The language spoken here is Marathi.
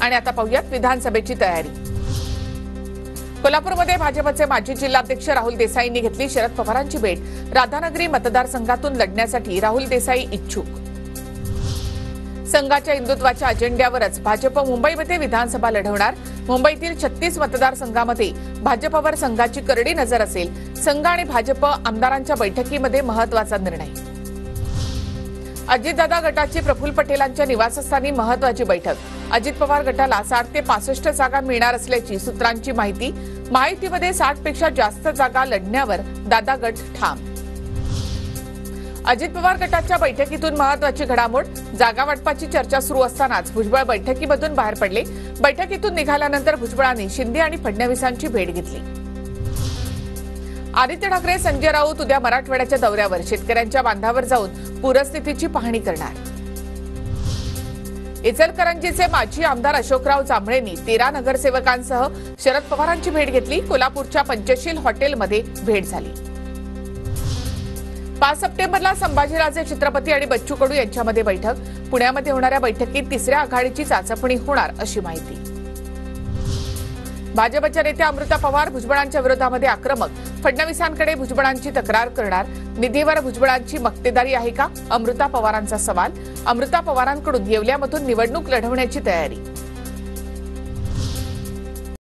आणि आता पाहूयात विधानसभेची तयारी। कोल्हापूरमध्ये भाजपचे माजी जिल्हाध्यक्ष राहुल देसाईंनी घेतली शरद पवारांची भेट। राधानगरी मतदारसंघातून लढण्यासाठी राहुल देसाई इच्छुक। संघाच्या हिंदुत्वाच्या अजेंड्यावरच भाजप मुंबईमध्ये विधानसभा लढवणार। मुंबईतील 36 मतदारसंघांमध्ये भाजपवर संघाची करडी नजर असेल। संघ आणि भाजप आमदारांच्या बैठकीमध्ये महत्त्वाचा निर्णय। अजितदादा गटाची प्रफुल्ल पटेलांच्या निवासस्थानी महत्त्वाची बैठक। अजित पवार गटाला 60 ते 65 जागा मिळणार असल्याची सूत्रांची माहिती। माहितीमध्ये 60 पेक्षा जास्त जागा लढण्यावर दादा गट ठाम। अजित पवार गटाच्या बैठकीतून महत्त्वाची घडामोड। जागा वाटपाची चर्चा सुरू असतानाच भुजबळ बैठकीमधून बाहेर पडले। बैठकीतून निघाल्यानंतर भुजबळांनी शिंदे आणि फडणवीसांची भेट घेतली। आदित्य ठाकरे संजय राऊत उद्या मराठवाड्याच्या दौऱ्यावर शेतकऱ्यांच्या बांधावर जाऊन पूरस्थितीची पाहणी करणार। इचलकरंजीचे माजी आमदार अशोकराव जांभळेंनी 13 नगरसेवकांसह शरद पवारांची भेट घेतली। कोल्हापूरच्या पंचशील हॉटेलमध्ये भेट झाली। 5 सप्टेंबरला संभाजीराजे छत्रपती आणि बच्चू कडू यांच्यामध्ये बैठक। पुण्यामध्ये होणाऱ्या बैठकीत तिसऱ्या आघाडीची चाचपणी होणार अशी माहिती। भाजपच्या नेत्या अमृता पवार भुजबळांच्या विरोधामध्ये आक्रमक। फडणवीसांकडे भुजबळांची तक्रार करणार। निधीवर भुजबळांची मक्तेदारी आहे का? अमृता पवारांचा सवाल। अमृता पवारांकडून येवल्यामधून निवडणूक लढवण्याची तयारी।